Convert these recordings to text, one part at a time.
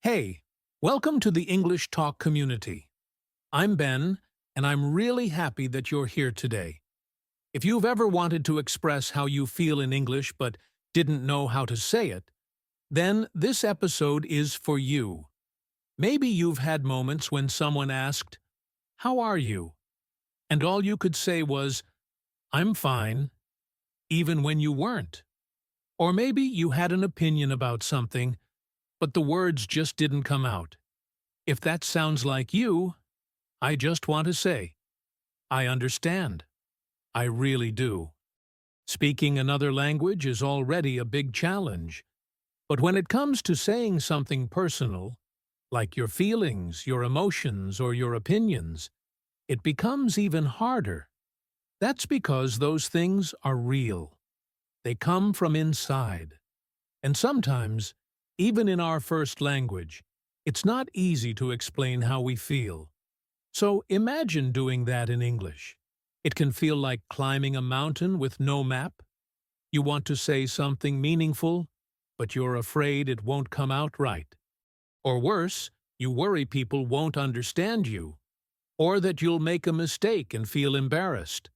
Hey, welcome to the English Talk community. I'm Ben, and I'm really happy that you're here today. If you've ever wanted to express how you feel in English but didn't know how to say it, then this episode is for you. Maybe you've had moments when someone asked, "How are you?" and all you could say was, "I'm fine," even when you weren't. Or maybe you had an opinion about something, but the words just didn't come out. If that sounds like you, I just want to say, I understand. I really do. Speaking another language is already a big challenge. But when it comes to saying something personal, like your feelings, your emotions, or your opinions, it becomes even harder. That's because those things are real. They come from inside. And sometimes, even in our first language, it's not easy to explain how we feel. So imagine doing that in English. It can feel like climbing a mountain with no map. You want to say something meaningful, but you're afraid it won't come out right. Or worse, you worry people won't understand you, or that you'll make a mistake and feel embarrassed.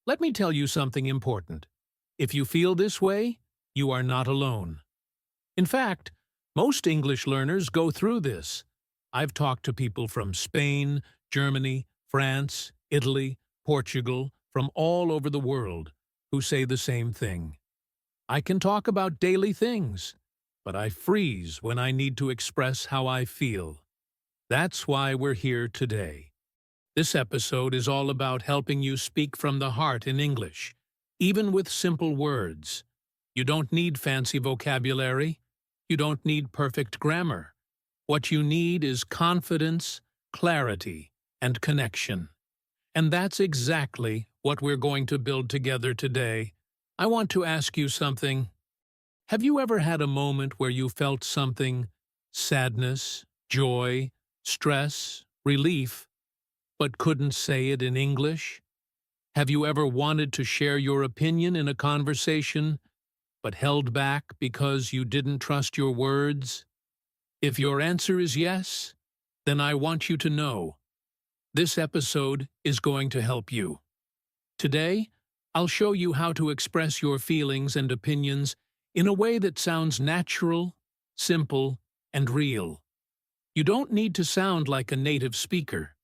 Let me tell you something important. If you feel this way, you are not alone. In fact, most English learners go through this. I've talked to people from Spain, Germany, France, Italy, Portugal, from all over the world, who say the same thing. I can talk about daily things, but I freeze when I need to express how I feel. That's why we're here today. This episode is all about helping you speak from the heart in English, even with simple words. You don't need fancy vocabulary. You don't need perfect grammar. What you need is confidence, clarity, and connection. And that's exactly what we're going to build together today. I want to ask you something. Have you ever had a moment where you felt something, sadness, joy, stress, relief, but couldn't say it in English? Have you ever wanted to share your opinion in a conversation, but held back because you didn't trust your words? If your answer is yes, then I want you to know this episode is going to help you. Today, I'll show you how to express your feelings and opinions in a way that sounds natural, simple, and real. You don't need to sound like a native speaker.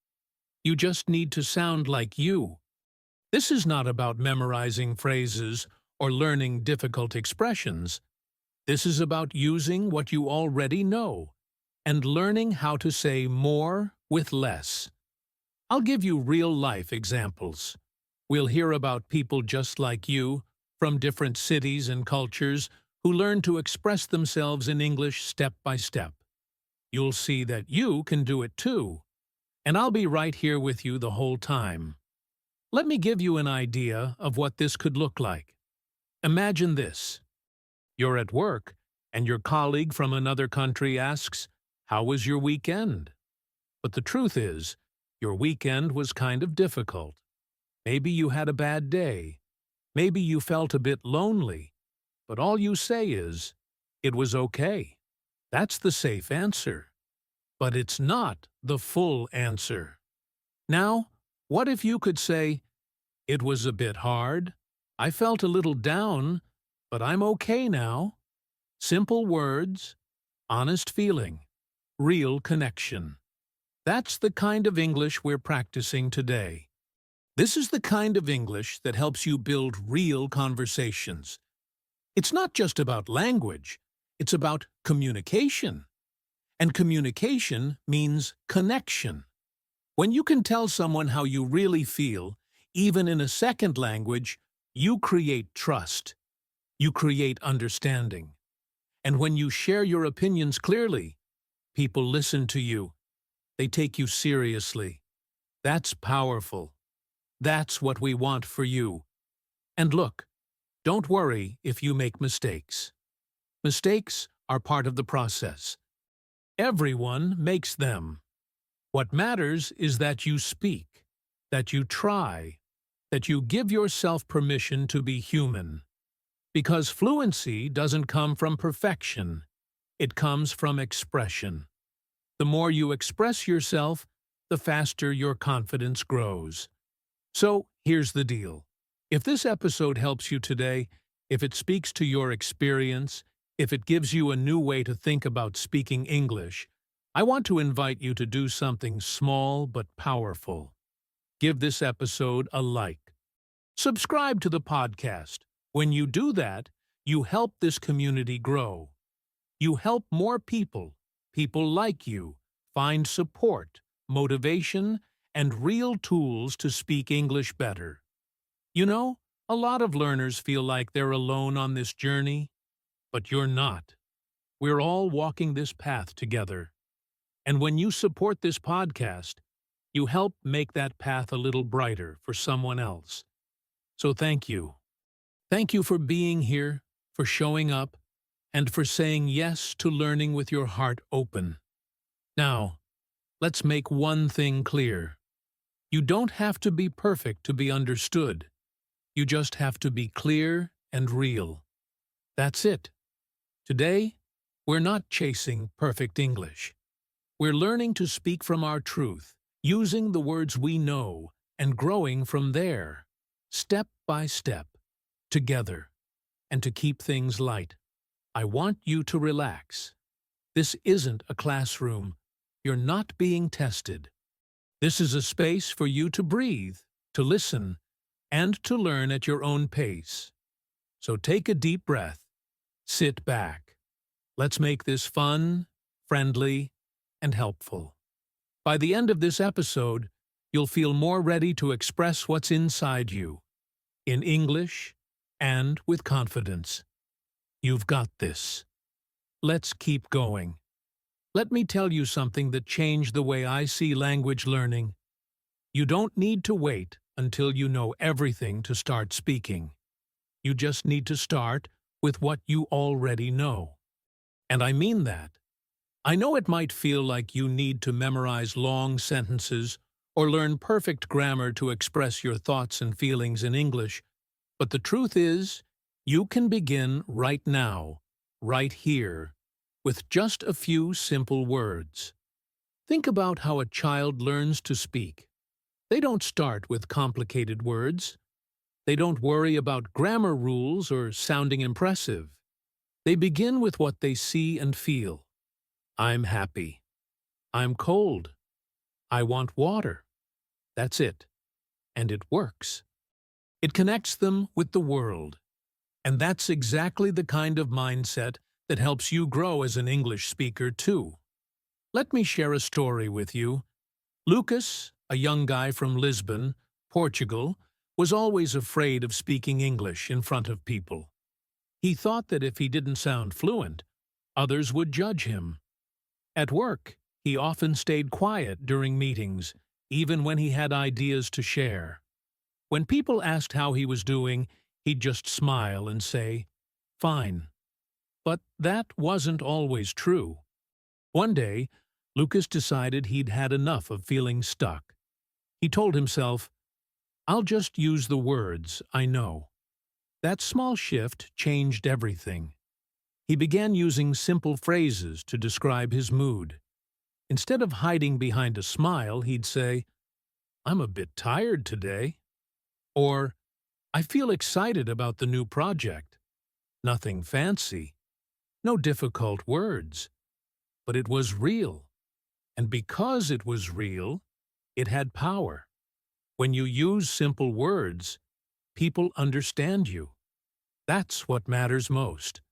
You just need to sound like you. This is not about memorizing phrases or learning difficult expressions. This is about using what you already know and learning how to say more with less. I'll give you real-life examples. We'll hear about people just like you, from different cities and cultures, who learn to express themselves in English step by step. You'll see that you can do it too, and I'll be right here with you the whole time. Let me give you an idea of what this could look like. Imagine this. You're at work, and your colleague from another country asks, "How was your weekend?" But the truth is, your weekend was kind of difficult. Maybe you had a bad day. Maybe you felt a bit lonely. But all you say is, "It was okay." That's the safe answer. But it's not the full answer. Now, what if you could say, "It was a bit hard. I felt a little down, but I'm okay now." Simple words, honest feeling, real connection. That's the kind of English we're practicing today. This is the kind of English that helps you build real conversations. It's not just about language, it's about communication. And communication means connection. When you can tell someone how you really feel, even in a second language, you create trust. You create understanding. And when you share your opinions clearly, people listen to you. They take you seriously. That's powerful. That's what we want for you. And look, don't worry if you make mistakes. Mistakes are part of the process. Everyone makes them. What matters is that you speak, that you try, that you give yourself permission to be human. Because fluency doesn't come from perfection. It comes from expression. The more you express yourself, the faster your confidence grows. So, here's the deal. If this episode helps you today, if it speaks to your experience, if it gives you a new way to think about speaking English, I want to invite you to do something small but powerful. Give this episode a like. Subscribe to the podcast. When you do that, you help this community grow. You help more people like you, find support, motivation, and real tools to speak English better. You know, a lot of learners feel like they're alone on this journey, but you're not. We're all walking this path together. And when you support this podcast, you help make that path a little brighter for someone else. So thank you. Thank you for being here, for showing up, and for saying yes to learning with your heart open. Now, let's make one thing clear. You don't have to be perfect to be understood. You just have to be clear and real. That's it. Today, we're not chasing perfect English. We're learning to speak from our truth, using the words we know, and growing from there, step by step, together. And to keep things light, I want you to relax. This isn't a classroom. You're not being tested. This is a space for you to breathe, to listen, and to learn at your own pace. So take a deep breath. Sit back. Let's make this fun, friendly, and helpful. By the end of this episode, you'll feel more ready to express what's inside you, in English and with confidence. You've got this. Let's keep going. Let me tell you something that changed the way I see language learning. You don't need to wait until you know everything to start speaking. You just need to start with what you already know. And I mean that. I know it might feel like you need to memorize long sentences or learn perfect grammar to express your thoughts and feelings in English, but the truth is, you can begin right now, right here, with just a few simple words. Think about how a child learns to speak. They don't start with complicated words. They don't worry about grammar rules or sounding impressive. They begin with what they see and feel. I'm happy. I'm cold. I want water. That's it. And it works. It connects them with the world. And that's exactly the kind of mindset that helps you grow as an English speaker, too. Let me share a story with you. Lucas, a young guy from Lisbon, Portugal, was always afraid of speaking English in front of people. He thought that if he didn't sound fluent, others would judge him. At work, he often stayed quiet during meetings, even when he had ideas to share. When people asked how he was doing, he'd just smile and say, "Fine." But that wasn't always true. One day, Lucas decided he'd had enough of feeling stuck. He told himself, "I'll just use the words I know." That small shift changed everything. He began using simple phrases to describe his mood. Instead of hiding behind a smile, he'd say, "I'm a bit tired today." Or, "I feel excited about the new project." Nothing fancy. No difficult words. But it was real. And because it was real, it had power. When you use simple words, people understand you. That's what matters most.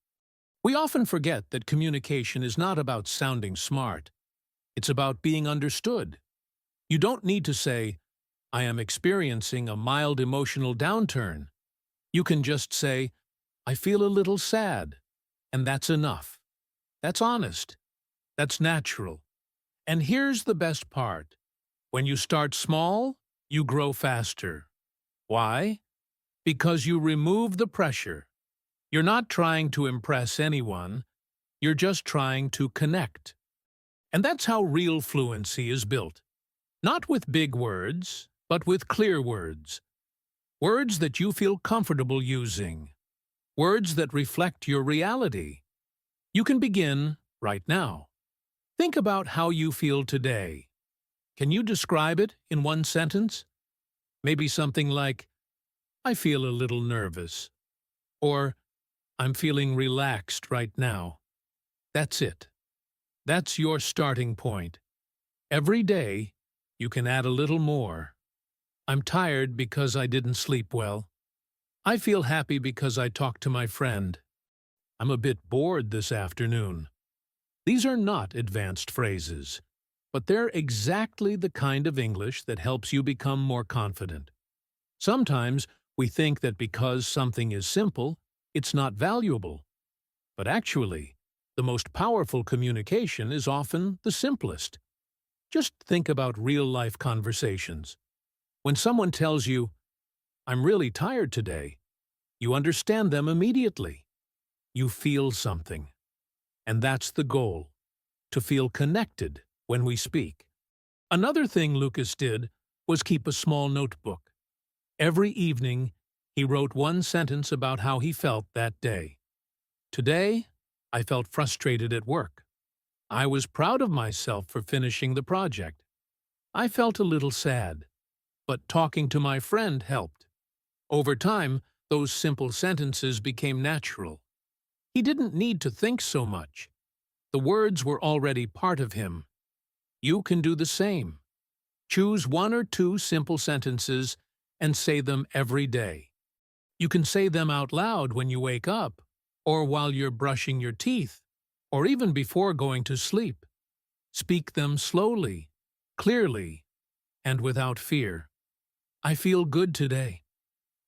We often forget that communication is not about sounding smart. It's about being understood. You don't need to say, "I am experiencing a mild emotional downturn." You can just say, "I feel a little sad," and that's enough. That's honest. That's natural. And here's the best part. When you start small, you grow faster. Why? Because you remove the pressure. You're not trying to impress anyone. You're just trying to connect. And that's how real fluency is built. Not with big words, but with clear words. Words that you feel comfortable using. Words that reflect your reality. You can begin right now. Think about how you feel today. Can you describe it in one sentence? Maybe something like, I feel a little nervous, or I'm feeling relaxed right now. That's it. That's your starting point. Every day, you can add a little more. I'm tired because I didn't sleep well. I feel happy because I talked to my friend. I'm a bit bored this afternoon. These are not advanced phrases, but they're exactly the kind of English that helps you become more confident. Sometimes we think that because something is simple, it's not valuable. But actually, the most powerful communication is often the simplest. Just think about real-life conversations. When someone tells you, I'm really tired today, you understand them immediately. You feel something. And that's the goal, to feel connected when we speak. Another thing Lucas did was keep a small notebook. Every evening, he wrote one sentence about how he felt that day. Today, I felt frustrated at work. I was proud of myself for finishing the project. I felt a little sad, but talking to my friend helped. Over time, those simple sentences became natural. He didn't need to think so much. The words were already part of him. You can do the same. Choose one or two simple sentences and say them every day. You can say them out loud when you wake up, or while you're brushing your teeth, or even before going to sleep. Speak them slowly, clearly, and without fear. I feel good today.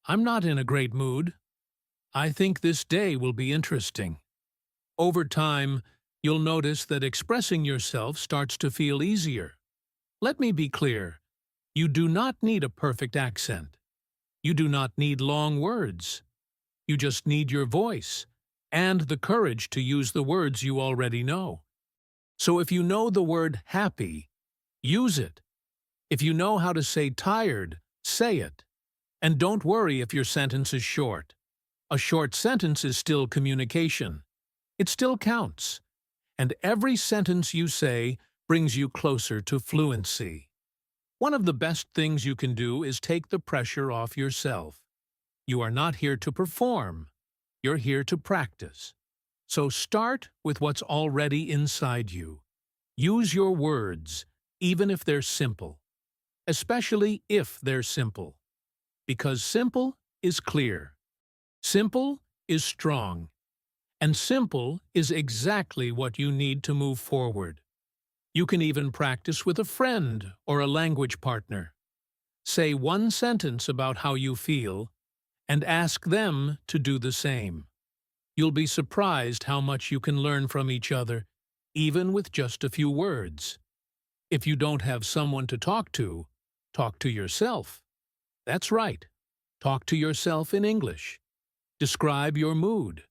I'm not in a great mood. I think this day will be interesting. Over time, you'll notice that expressing yourself starts to feel easier. Let me be clear. You do not need a perfect accent. You do not need long words. You just need your voice and the courage to use the words you already know. So if you know the word happy, use it. If you know how to say tired, say it. And don't worry if your sentence is short. A short sentence is still communication. It still counts. And every sentence you say brings you closer to fluency. One of the best things you can do is take the pressure off yourself. You are not here to perform. You're here to practice. So start with what's already inside you. Use your words, even if they're simple. Especially if they're simple. Because simple is clear. Simple is strong. And simple is exactly what you need to move forward. You can even practice with a friend or a language partner. Say one sentence about how you feel and ask them to do the same. You'll be surprised how much you can learn from each other, even with just a few words. If you don't have someone to talk to yourself. That's right. Talk to yourself in English. Describe your mood.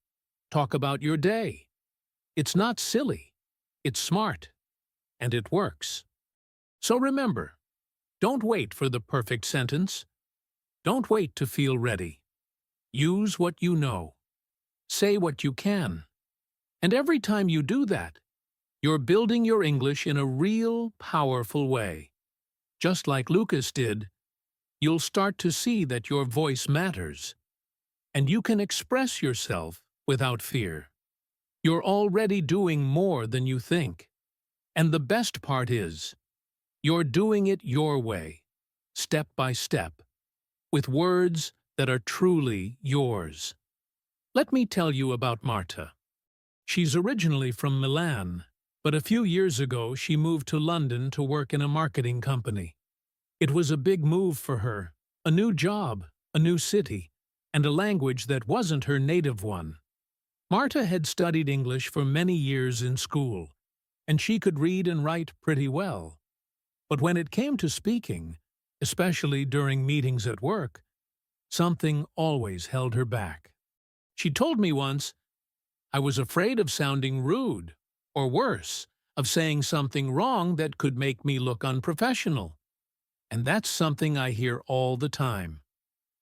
Talk about your day. It's not silly. It's smart. And it works. So remember, don't wait for the perfect sentence. Don't wait to feel ready. Use what you know. Say what you can. And every time you do that, you're building your English in a real, powerful way. Just like Lucas did, you'll start to see that your voice matters. And you can express yourself without fear. You're already doing more than you think. And the best part is, you're doing it your way, step by step, with words that are truly yours. Let me tell you about Marta. She's originally from Milan, but a few years ago she moved to London to work in a marketing company. It was a big move for her, a new job, a new city, and a language that wasn't her native one. Marta had studied English for many years in school, and she could read and write pretty well. But when it came to speaking, especially during meetings at work, something always held her back. She told me once, I was afraid of sounding rude, or worse, of saying something wrong that could make me look unprofessional. And that's something I hear all the time.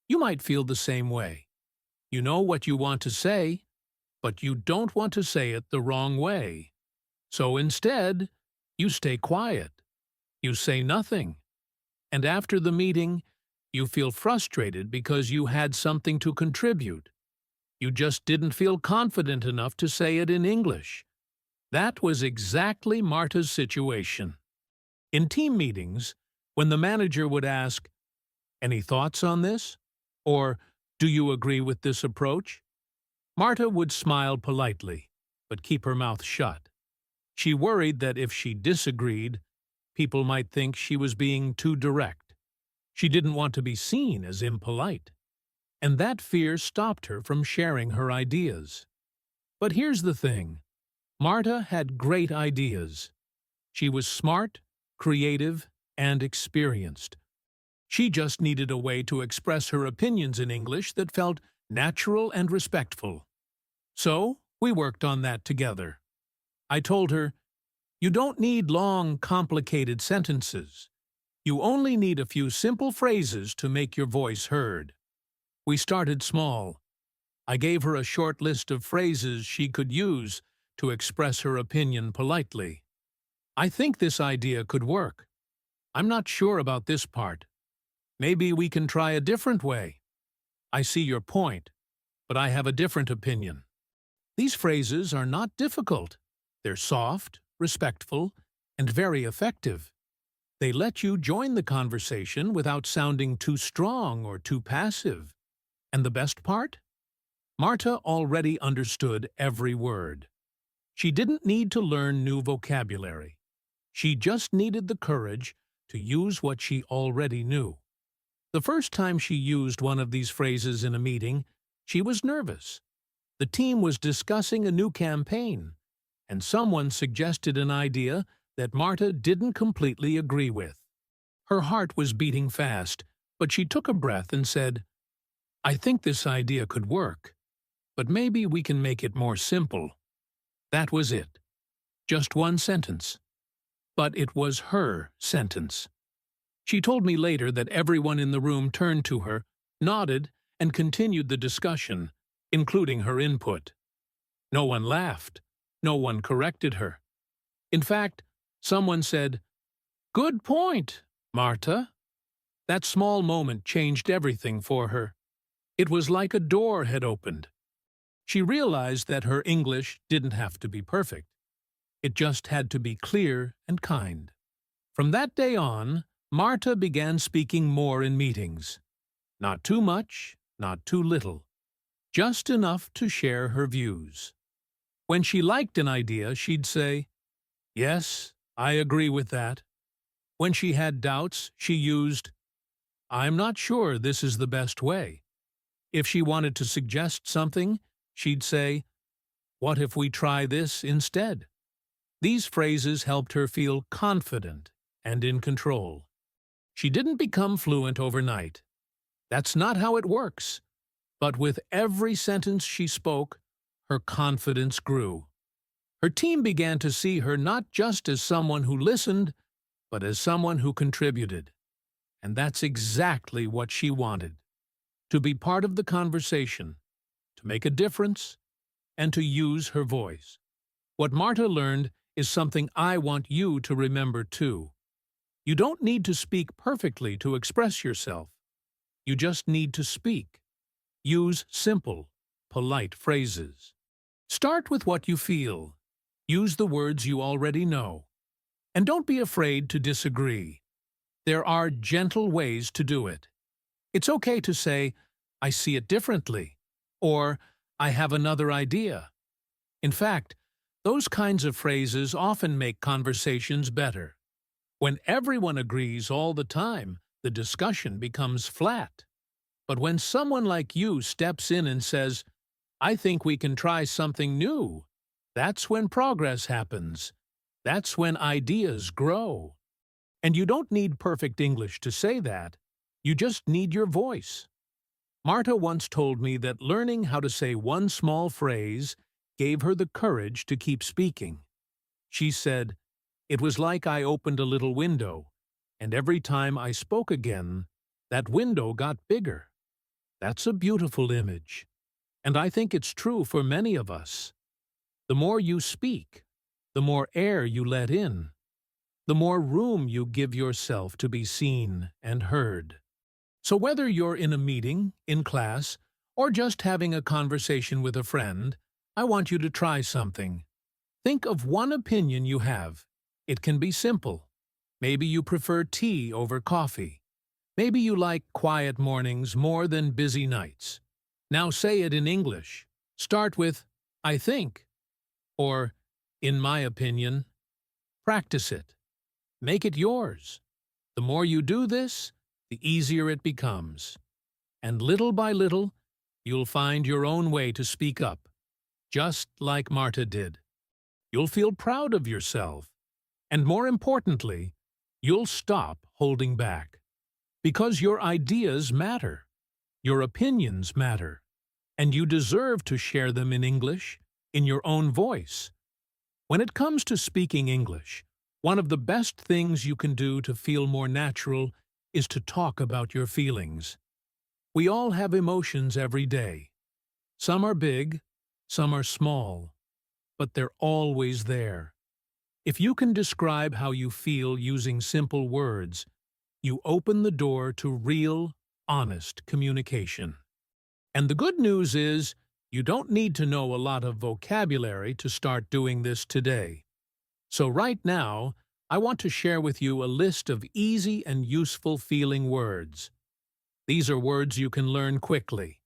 You might feel the same way. You know what you want to say, but you don't want to say it the wrong way. So instead, You stay quiet. You say nothing. And after the meeting, you feel frustrated because you had something to contribute. You just didn't feel confident enough to say it in English. That was exactly Marta's situation. In team meetings, when the manager would ask, "Any thoughts on this?" or "Do you agree with this approach?" Marta would smile politely, but keep her mouth shut. She worried that if she disagreed, people might think she was being too direct. She didn't want to be seen as impolite. And that fear stopped her from sharing her ideas. But here's the thing. Marta had great ideas. She was smart, creative, and experienced. She just needed a way to express her opinions in English that felt natural and respectful. So, we worked on that together. I told her, "You don't need long, complicated sentences. You only need a few simple phrases to make your voice heard." We started small. I gave her a short list of phrases she could use to express her opinion politely. "I think this idea could work. I'm not sure about this part. Maybe we can try a different way. I see your point, but I have a different opinion." These phrases are not difficult. They're soft, respectful, and very effective. They let you join the conversation without sounding too strong or too passive. And the best part? Marta already understood every word. She didn't need to learn new vocabulary. She just needed the courage to use what she already knew. The first time she used one of these phrases in a meeting, she was nervous. The team was discussing a new campaign, and someone suggested an idea that Marta didn't completely agree with. Her heart was beating fast, but she took a breath and said, "I think this idea could work, but maybe we can make it more simple." That was it. Just one sentence. But it was her sentence. She told me later that everyone in the room turned to her, nodded, and continued the discussion, including her input. No one laughed. No one corrected her. In fact, someone said, "Good point, Marta." That small moment changed everything for her. It was like a door had opened. She realized that her English didn't have to be perfect. It just had to be clear and kind. From that day on, Marta began speaking more in meetings. Not too much, not too little. Just enough to share her views. When she liked an idea, she'd say, "Yes, I agree with that." When she had doubts, she used, "I'm not sure this is the best way." If she wanted to suggest something, she'd say, "What if we try this instead?" These phrases helped her feel confident and in control. She didn't become fluent overnight. That's not how it works. But with every sentence she spoke, her confidence grew. Her team began to see her not just as someone who listened, but as someone who contributed. And that's exactly what she wanted. To be part of the conversation, to make a difference, and to use her voice. What Marta learned is something I want you to remember too. You don't need to speak perfectly to express yourself. You just need to speak. Use simple, polite phrases. Start with what you feel. Use the words you already know. And don't be afraid to disagree. There are gentle ways to do it. It's okay to say, "I see it differently," or "I have another idea." In fact, those kinds of phrases often make conversations better. When everyone agrees all the time, the discussion becomes flat. But when someone like you steps in and says, "I think we can try something new," that's when progress happens. That's when ideas grow. And you don't need perfect English to say that. You just need your voice. Marta once told me that learning how to say one small phrase gave her the courage to keep speaking. She said, "It was like I opened a little window, and every time I spoke again, that window got bigger." That's a beautiful image, and I think it's true for many of us. The more you speak, the more air you let in, the more room you give yourself to be seen and heard. So whether you're in a meeting, in class, or just having a conversation with a friend, I want you to try something. Think of one opinion you have. It can be simple. Maybe you prefer tea over coffee. Maybe you like quiet mornings more than busy nights. Now say it in English. Start with, I think, or, in my opinion. Practice it. Make it yours. The more you do this, the easier it becomes. And little by little, you'll find your own way to speak up, just like Marta did. You'll feel proud of yourself. And more importantly, you'll stop holding back. Because your ideas matter. Your opinions matter. And you deserve to share them in English, in your own voice. When it comes to speaking English, one of the best things you can do to feel more natural is to talk about your feelings. We all have emotions every day. Some are big, some are small, but they're always there. If you can describe how you feel using simple words, you open the door to real, honest communication. And the good news is, you don't need to know a lot of vocabulary to start doing this today. So right now, I want to share with you a list of easy and useful feeling words. These are words you can learn quickly,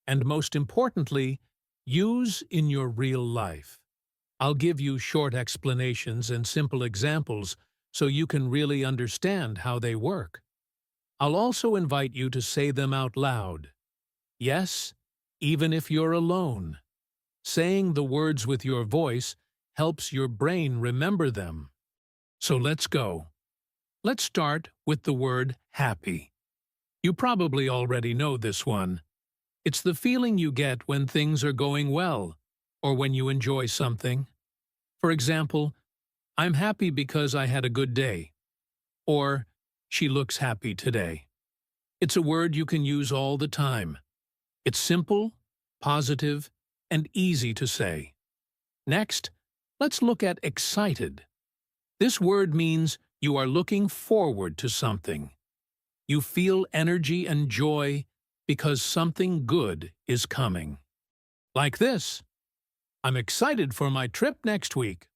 and most importantly, use in your real life. I'll give you short explanations and simple examples so you can really understand how they work. I'll also invite you to say them out loud. Yes, even if you're alone. Saying the words with your voice helps your brain remember them. So let's go. Let's start with the word happy. You probably already know this one. It's the feeling you get when things are going well, or when you enjoy something. For example, I'm happy because I had a good day. Or, she looks happy today. It's a word you can use all the time. It's simple, positive, and easy to say. Next, let's look at excited. This word means you are looking forward to something. You feel energy and joy because something good is coming. Like this: I'm excited for my trip next week.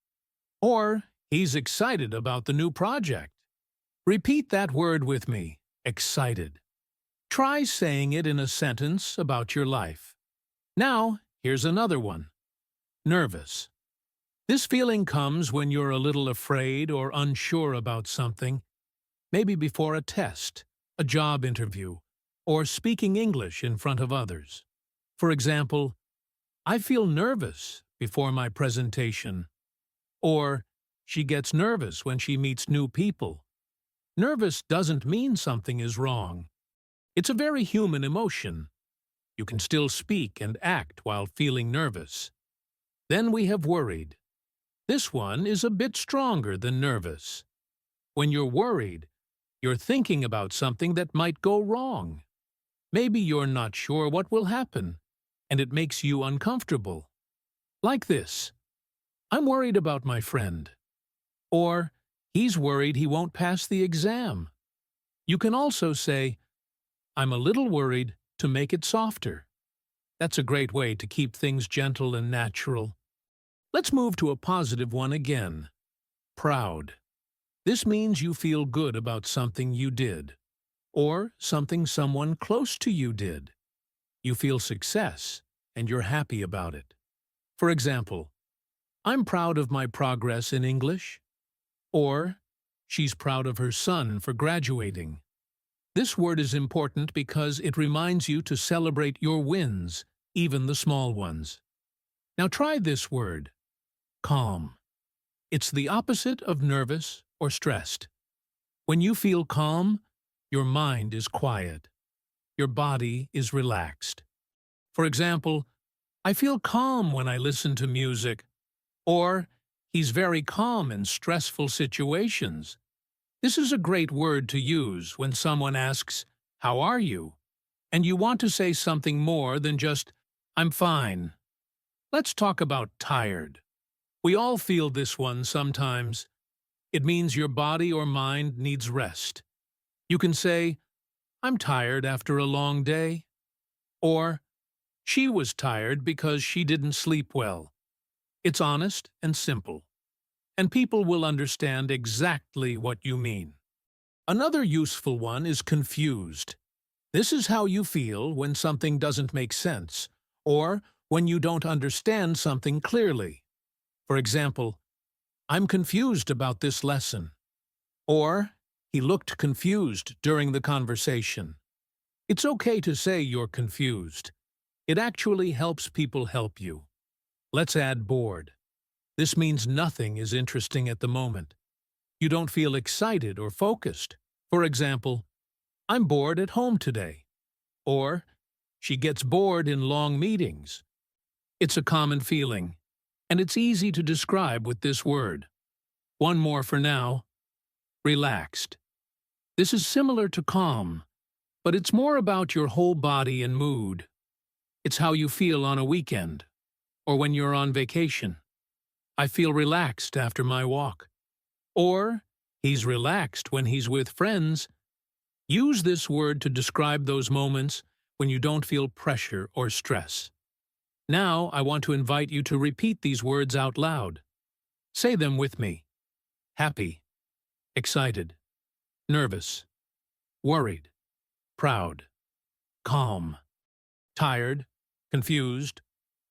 Or, he's excited about the new project. Repeat that word with me, excited. Try saying it in a sentence about your life. Now, here's another one. Nervous. This feeling comes when you're a little afraid or unsure about something, maybe before a test, a job interview, or speaking English in front of others. For example, I feel nervous before my presentation. Or, she gets nervous when she meets new people. Nervous doesn't mean something is wrong. It's a very human emotion. You can still speak and act while feeling nervous. Then we have worried. This one is a bit stronger than nervous. When you're worried, you're thinking about something that might go wrong. Maybe you're not sure what will happen, and it makes you uncomfortable. Like this: I'm worried about my friend. Or, he's worried he won't pass the exam. You can also say, I'm a little worried, to make it softer. That's a great way to keep things gentle and natural. Let's move to a positive one again. Proud. This means you feel good about something you did, or something someone close to you did. You feel success, and you're happy about it. For example, I'm proud of my progress in English. Or, she's proud of her son for graduating. This word is important because it reminds you to celebrate your wins, even the small ones. Now try this word, calm. It's the opposite of nervous or stressed. When you feel calm, your mind is quiet. Your body is relaxed. For example, I feel calm when I listen to music. Or, he's very calm in stressful situations. This is a great word to use when someone asks, how are you? And you want to say something more than just, I'm fine. Let's talk about tired. We all feel this one sometimes. It means your body or mind needs rest. You can say, I'm tired after a long day, or she was tired because she didn't sleep well. It's honest and simple, and people will understand exactly what you mean. Another useful one is confused. This is how you feel when something doesn't make sense, or when you don't understand something clearly. For example, I'm confused about this lesson. Or, he looked confused during the conversation. It's okay to say you're confused. It actually helps people help you. Let's add bored. This means nothing is interesting at the moment. You don't feel excited or focused. For example, I'm bored at home today. Or, she gets bored in long meetings. It's a common feeling, and it's easy to describe with this word. One more for now. Relaxed. This is similar to calm, but it's more about your whole body and mood. It's how you feel on a weekend, or when you're on vacation. I feel relaxed after my walk. Or, he's relaxed when he's with friends. Use this word to describe those moments when you don't feel pressure or stress. Now, I want to invite you to repeat these words out loud. Say them with me. Happy, excited, nervous, worried, proud, calm, tired, confused,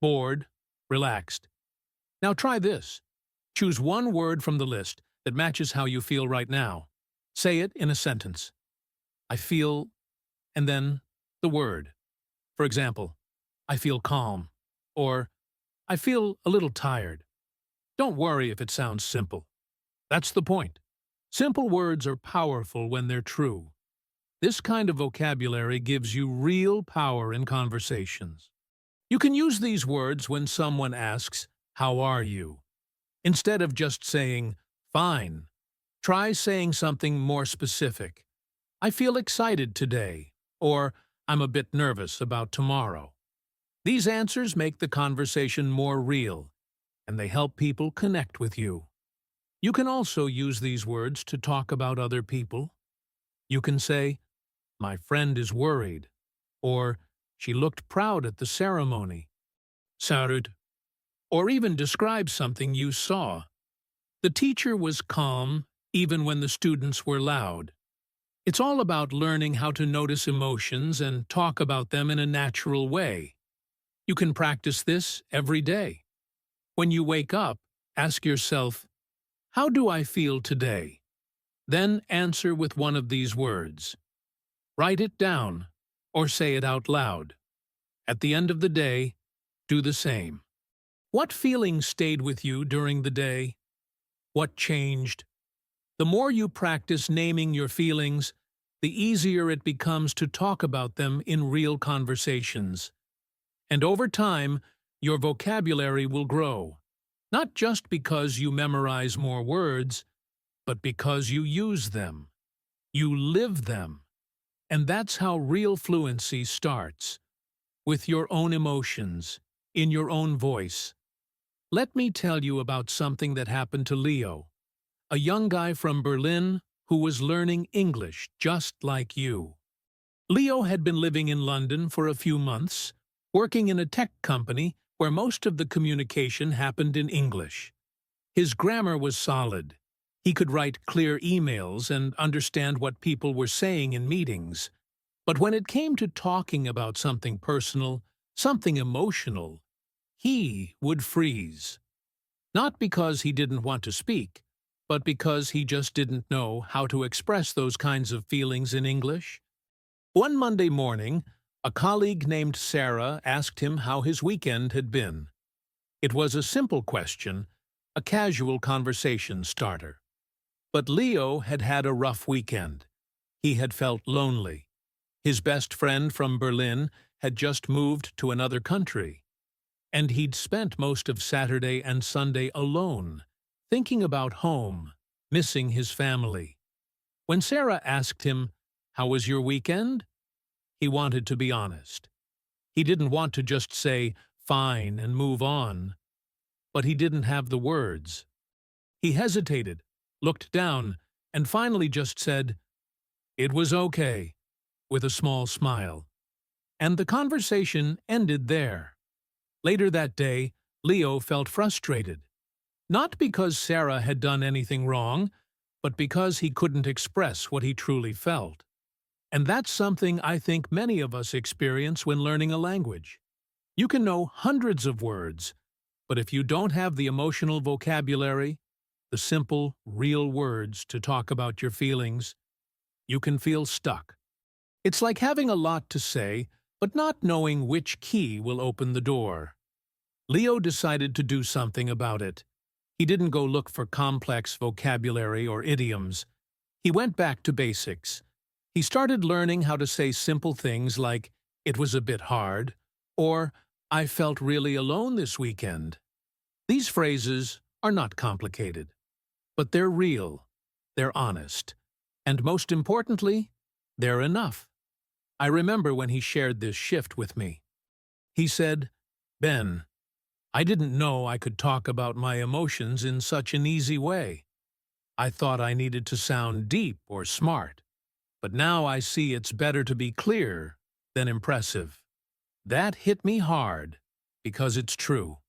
bored, relaxed. Now try this. Choose one word from the list that matches how you feel right now. Say it in a sentence. I feel, and then the word. For example, I feel calm, or I feel a little tired. Don't worry if it sounds simple. That's the point. Simple words are powerful when they're true. This kind of vocabulary gives you real power in conversations. You can use these words when someone asks, "How are you?" Instead of just saying, "Fine," try saying something more specific. I feel excited today, or I'm a bit nervous about tomorrow. These answers make the conversation more real, and they help people connect with you. You can also use these words to talk about other people. You can say, my friend is worried, or she looked proud at the ceremony. Sarud. Or even describe something you saw. The teacher was calm, even when the students were loud. It's all about learning how to notice emotions and talk about them in a natural way. You can practice this every day. When you wake up, ask yourself, how do I feel today? Then answer with one of these words. Write it down, or say it out loud. At the end of the day, do the same. What feelings stayed with you during the day? What changed? The more you practice naming your feelings, the easier it becomes to talk about them in real conversations. And over time, your vocabulary will grow, not just because you memorize more words, but because you use them. You live them. And that's how real fluency starts, with your own emotions, in your own voice. Let me tell you about something that happened to Leo, a young guy from Berlin who was learning English just like you. Leo had been living in London for a few months, working in a tech company where most of the communication happened in English. His grammar was solid. He could write clear emails and understand what people were saying in meetings. But when it came to talking about something personal, something emotional, he would freeze. Not because he didn't want to speak, but because he just didn't know how to express those kinds of feelings in English. One Monday morning, a colleague named Sarah asked him how his weekend had been. It was a simple question, a casual conversation starter. But Leo had had a rough weekend. He had felt lonely. His best friend from Berlin had just moved to another country. And he'd spent most of Saturday and Sunday alone, thinking about home, missing his family. When Sarah asked him, "How was your weekend?" he wanted to be honest. He didn't want to just say, "Fine," and move on. But he didn't have the words. He hesitated, looked down, and finally just said, "It was okay," with a small smile. And the conversation ended there. Later that day, Leo felt frustrated. Not because Sarah had done anything wrong, but because he couldn't express what he truly felt. And that's something I think many of us experience when learning a language. You can know hundreds of words, but if you don't have the emotional vocabulary, the simple, real words to talk about your feelings, you can feel stuck. It's like having a lot to say, but not knowing which key will open the door. Leo decided to do something about it. He didn't go look for complex vocabulary or idioms. He went back to basics. He started learning how to say simple things like, "It was a bit hard," or "I felt really alone this weekend." These phrases are not complicated, but they're real, they're honest, and most importantly, they're enough. I remember when he shared this shift with me. He said, "Ben, I didn't know I could talk about my emotions in such an easy way. I thought I needed to sound deep or smart, but now I see it's better to be clear than impressive." That hit me hard, because it's true.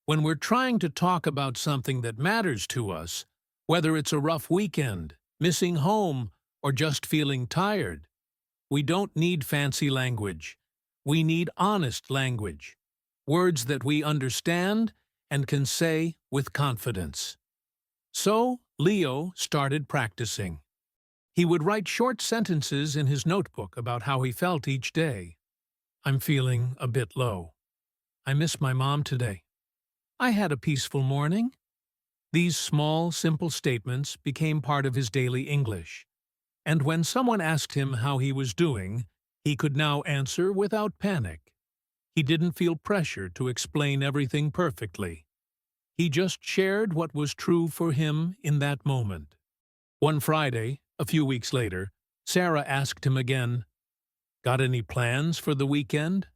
When we're trying to talk about something that matters to us, whether it's a rough weekend, missing home, or just feeling tired, we don't need fancy language. We need honest language. Words that we understand and can say with confidence. So, Leo started practicing. He would write short sentences in his notebook about how he felt each day. "I'm feeling a bit low. I miss my mom today. I had a peaceful morning." These small, simple statements became part of his daily English. And when someone asked him how he was doing, he could now answer without panic. He didn't feel pressure to explain everything perfectly. He just shared what was true for him in that moment. One Friday, a few weeks later, Sarah asked him again, "Got any plans for the weekend?"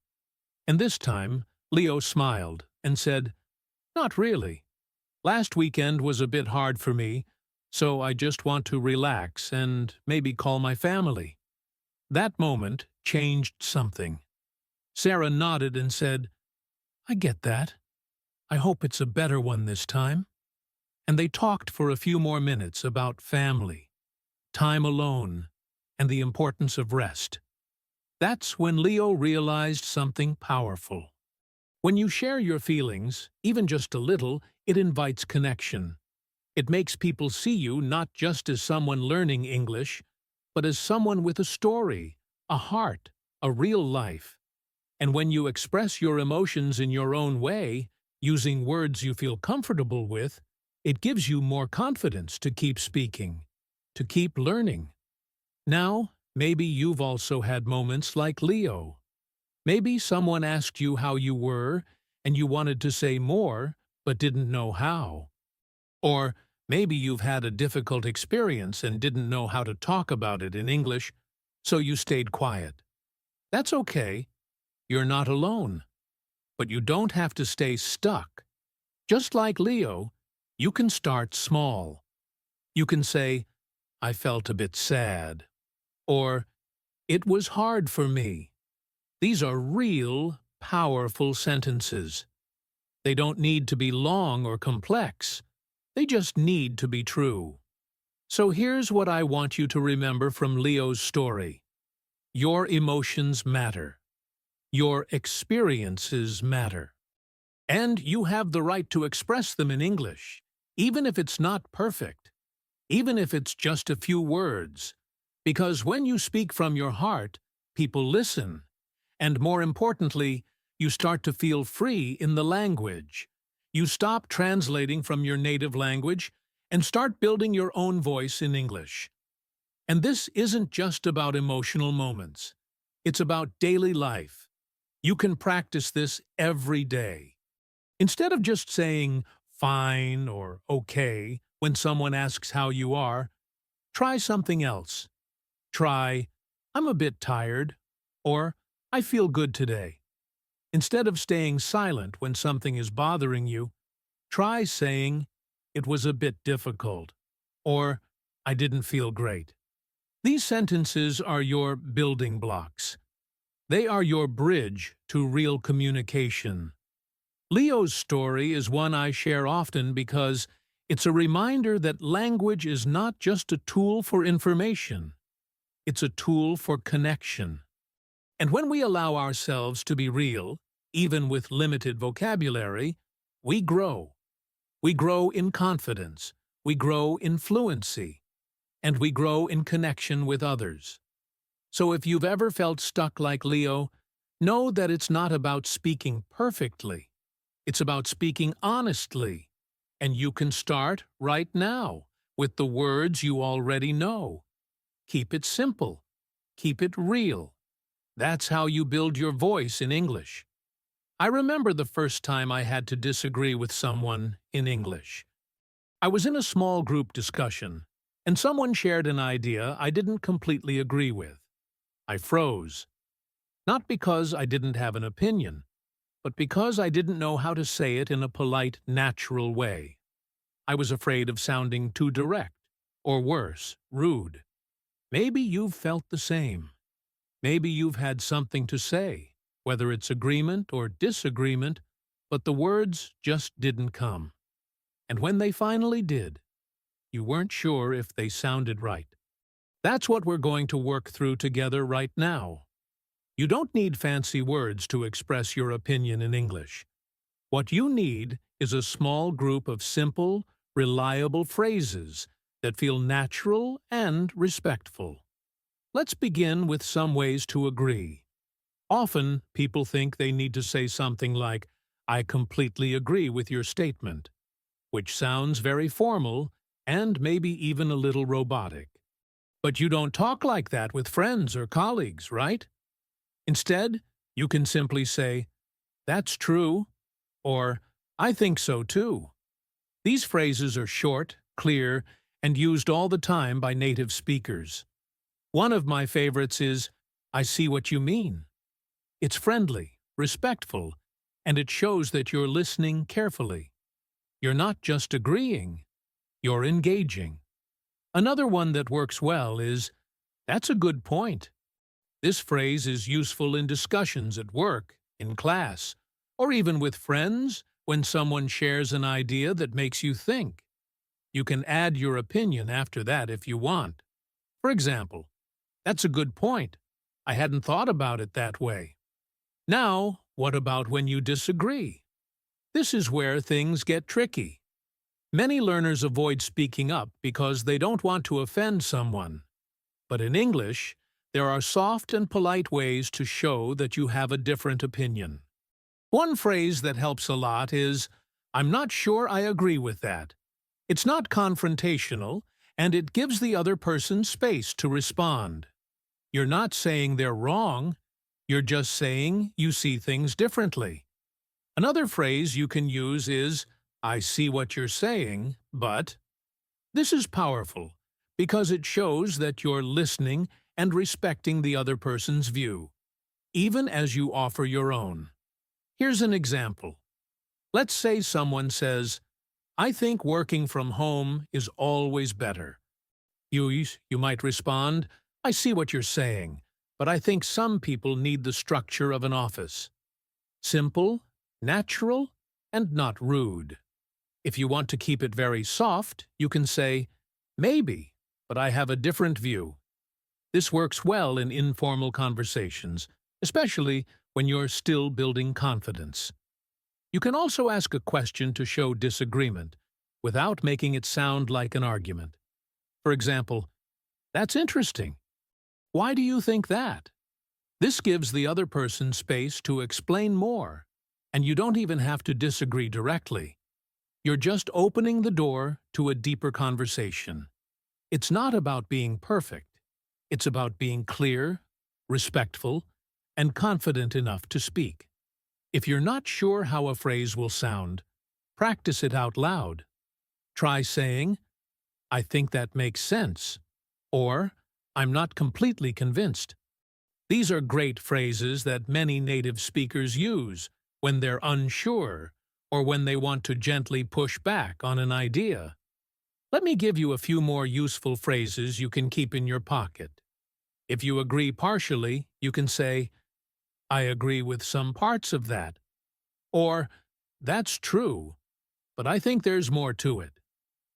And this time, Leo smiled and said, "Not really. Last weekend was a bit hard for me, so I just want to relax and maybe call my family." That moment changed something. Sarah nodded and said, "I get that. I hope it's a better one this time." And they talked for a few more minutes about family, time alone, and the importance of rest. That's when Leo realized something powerful. When you share your feelings, even just a little, it invites connection. It makes people see you not just as someone learning English, but as someone with a story, a heart, a real life. And when you express your emotions in your own way, using words you feel comfortable with, it gives you more confidence to keep speaking, to keep learning. Now, maybe you've also had moments like Leo. Maybe someone asked you how you were, and you wanted to say more, but didn't know how. Or maybe you've had a difficult experience and didn't know how to talk about it in English, so you stayed quiet. That's okay. You're not alone. But you don't have to stay stuck. Just like Leo, you can start small. You can say, "I felt a bit sad," or "It was hard for me." These are real, powerful sentences. They don't need to be long or complex. They just need to be true. So here's what I want you to remember from Leo's story. Your emotions matter. Your experiences matter. And you have the right to express them in English, even if it's not perfect, even if it's just a few words. Because when you speak from your heart, people listen. And more importantly, you start to feel free in the language. You stop translating from your native language and start building your own voice in English. And this isn't just about emotional moments. It's about daily life. You can practice this every day. Instead of just saying "fine" or "okay" when someone asks how you are, try something else. Try, "I'm a bit tired," or "I feel good today." Instead of staying silent when something is bothering you, try saying, "It was a bit difficult," or I didn't feel great. These sentences are your building blocks. They are your bridge to real communication. Leo's story is one I share often because it's a reminder that language is not just a tool for information. It's a tool for connection. And when we allow ourselves to be real, even with limited vocabulary, we grow. We grow in confidence, we grow in fluency, and we grow in connection with others. So if you've ever felt stuck like Leo, know that it's not about speaking perfectly. It's about speaking honestly. And you can start right now with the words you already know. Keep it simple. Keep it real. That's how you build your voice in English. I remember the first time I had to disagree with someone in English. I was in a small group discussion, and someone shared an idea I didn't completely agree with. I froze. Not because I didn't have an opinion, but because I didn't know how to say it in a polite, natural way. I was afraid of sounding too direct, or worse, rude. Maybe you've felt the same. Maybe you've had something to say, whether it's agreement or disagreement, but the words just didn't come. And when they finally did, you weren't sure if they sounded right. That's what we're going to work through together right now. You don't need fancy words to express your opinion in English. What you need is a small group of simple, reliable phrases that feel natural and respectful. Let's begin with some ways to agree. Often, people think they need to say something like, "I completely agree with your statement," which sounds very formal and maybe even a little robotic. But you don't talk like that with friends or colleagues, right? Instead, you can simply say, "That's true," or "I think so too." These phrases are short, clear, and used all the time by native speakers. One of my favorites is, "I see what you mean." It's friendly, respectful, and it shows that you're listening carefully. You're not just agreeing, you're engaging. Another one that works well is, "That's a good point." This phrase is useful in discussions at work, in class, or even with friends when someone shares an idea that makes you think. You can add your opinion after that if you want. For example, "That's a good point. I hadn't thought about it that way." Now, what about when you disagree? This is where things get tricky. Many learners avoid speaking up because they don't want to offend someone. But in English, there are soft and polite ways to show that you have a different opinion. One phrase that helps a lot is, "I'm not sure I agree with that." It's not confrontational, and it gives the other person space to respond. You're not saying they're wrong, you're just saying you see things differently. Another phrase you can use is, "I see what you're saying, but..." This is powerful because it shows that you're listening and respecting the other person's view, even as you offer your own. Here's an example. Let's say someone says, "I think working from home is always better." You might respond, "I see what you're saying, but I think some people need the structure of an office." Simple, natural, and not rude. If you want to keep it very soft, you can say, "Maybe, but I have a different view." This works well in informal conversations, especially when you're still building confidence. You can also ask a question to show disagreement, without making it sound like an argument. For example, "That's interesting. Why do you think that?" This gives the other person space to explain more, and you don't even have to disagree directly. You're just opening the door to a deeper conversation. It's not about being perfect. It's about being clear, respectful, and confident enough to speak. If you're not sure how a phrase will sound, practice it out loud. Try saying, "I think that makes sense," or "I'm not completely convinced." These are great phrases that many native speakers use when they're unsure or when they want to gently push back on an idea. Let me give you a few more useful phrases you can keep in your pocket. If you agree partially, you can say, I agree with some parts of that. Or, that's true, but I think there's more to it.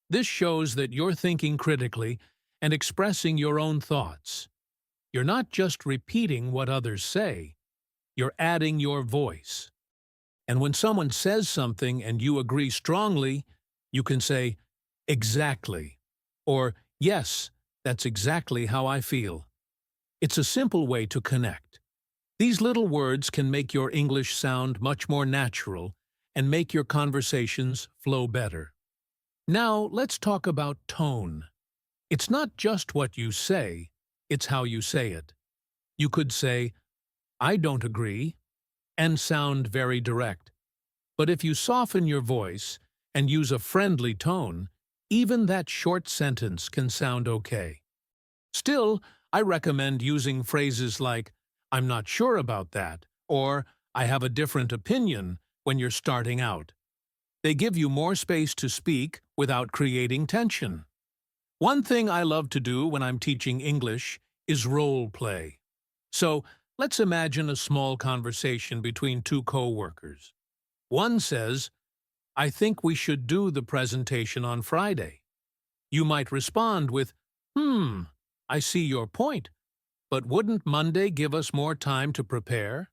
This shows that you're thinking critically and expressing your own thoughts. You're not just repeating what others say, you're adding your voice. And when someone says something and you agree strongly, you can say, exactly, or yes, that's exactly how I feel. It's a simple way to connect. These little words can make your English sound much more natural and make your conversations flow better. Now, let's talk about tone. It's not just what you say, it's how you say it. You could say, I don't agree, and sound very direct. But if you soften your voice and use a friendly tone, even that short sentence can sound okay. Still, I recommend using phrases like, I'm not sure about that, or I have a different opinion when you're starting out. They give you more space to speak without creating tension. One thing I love to do when I'm teaching English is role play. So, let's imagine a small conversation between two co-workers. One says, I think we should do the presentation on Friday. You might respond with, I see your point, but wouldn't Monday give us more time to prepare?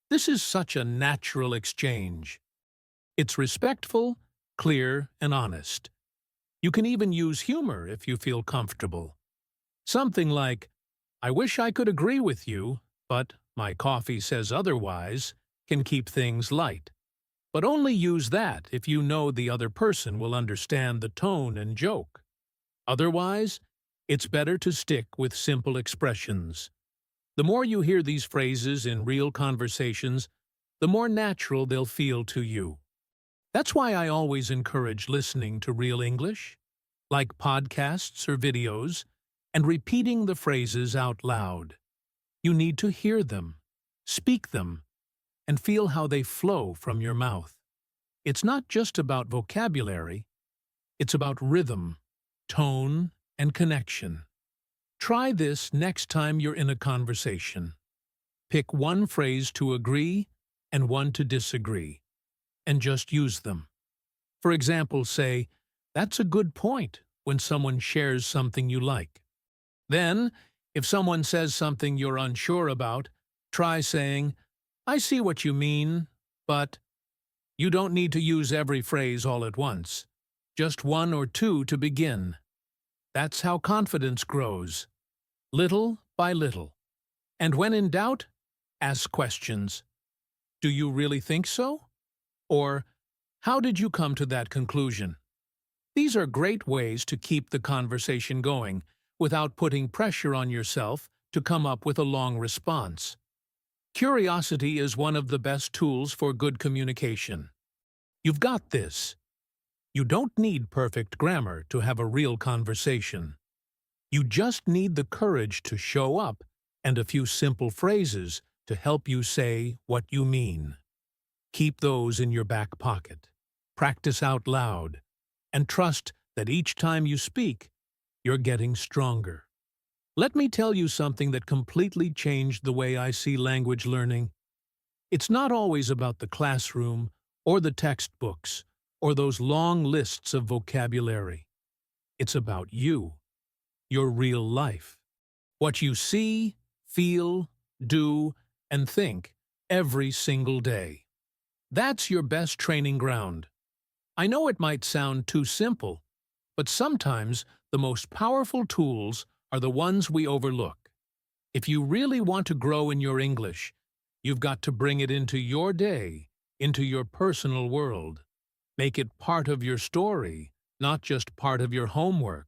This is such a natural exchange. It's respectful, clear, and honest. You can even use humor if you feel comfortable. Something like, I wish I could agree with you, but my coffee says otherwise, can keep things light. But only use that if you know the other person will understand the tone and joke. Otherwise, it's better to stick with simple expressions. The more you hear these phrases in real conversations, the more natural they'll feel to you. That's why I always encourage listening to real English, like podcasts or videos, and repeating the phrases out loud. You need to hear them, speak them, and feel how they flow from your mouth. It's not just about vocabulary, it's about rhythm, tone, and connection. Try this next time you're in a conversation. Pick one phrase to agree and one to disagree, and just use them. For example, say, that's a good point when someone shares something you like. Then, if someone says something you're unsure about, try saying, I see what you mean, but you don't need to use every phrase all at once. Just one or two to begin. That's how confidence grows, little by little. And when in doubt, ask questions. Do you really think so? Or, how did you come to that conclusion? These are great ways to keep the conversation going without putting pressure on yourself to come up with a long response. Curiosity is one of the best tools for good communication. You've got this. You don't need perfect grammar to have a real conversation. You just need the courage to show up and a few simple phrases to help you say what you mean. Keep those in your back pocket. Practice out loud, and trust that each time you speak, you're getting stronger. Let me tell you something that completely changed the way I see language learning. It's not always about the classroom or the textbooks or those long lists of vocabulary. It's about you, your real life. What you see, feel, do, and think every single day. That's your best training ground. I know it might sound too simple, but sometimes the most powerful tools are the ones we overlook. If you really want to grow in your English, you've got to bring it into your day, into your personal world. Make it part of your story, not just part of your homework.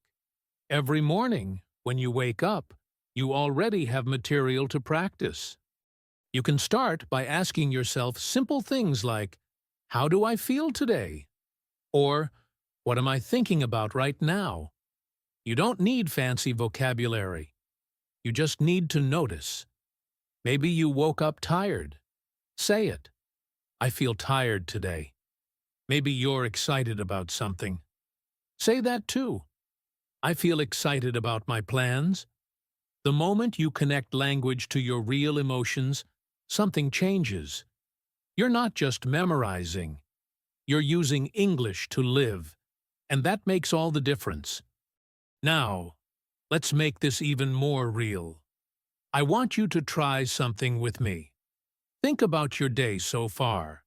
Every morning, when you wake up, you already have material to practice. You can start by asking yourself simple things like, how do I feel today? Or, what am I thinking about right now? You don't need fancy vocabulary. You just need to notice. Maybe you woke up tired. Say it. I feel tired today. Maybe you're excited about something. Say that too. I feel excited about my plans. The moment you connect language to your real emotions, something changes. You're not just memorizing. You're using English to live, and that makes all the difference. Now, let's make this even more real. I want you to try something with me. Think about your day so far.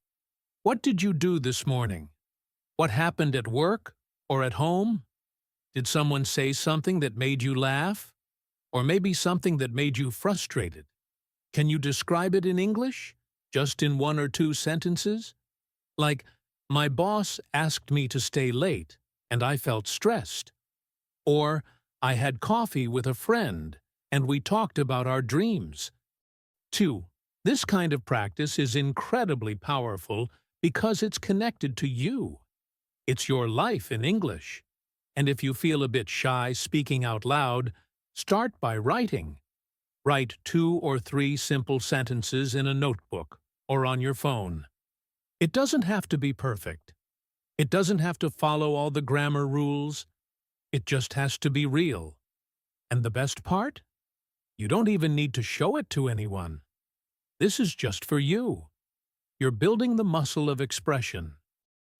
What did you do this morning? What happened at work or at home? Did someone say something that made you laugh? Or maybe something that made you frustrated? Can you describe it in English? Just in one or two sentences? Like, my boss asked me to stay late, and I felt stressed. Or, I had coffee with a friend, and we talked about our dreams. 2. This kind of practice is incredibly powerful because it's connected to you. It's your life in English. And if you feel a bit shy speaking out loud, start by writing. Write 2 or 3 simple sentences in a notebook or on your phone. It doesn't have to be perfect. It doesn't have to follow all the grammar rules. It just has to be real. And the best part? You don't even need to show it to anyone. This is just for you. You're building the muscle of expression.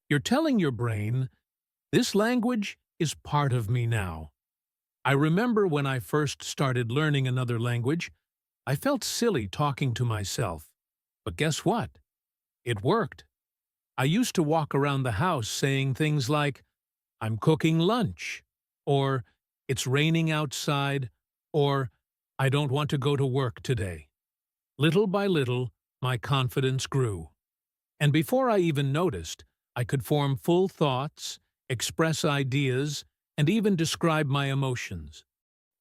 You're telling your brain, this language is part of me now. I remember when I first started learning another language, I felt silly talking to myself. But guess what? It worked. I used to walk around the house saying things like, I'm cooking lunch, or it's raining outside, or I don't want to go to work today. Little by little, my confidence grew. And before I even noticed, I could form full thoughts, express ideas, and even describe my emotions.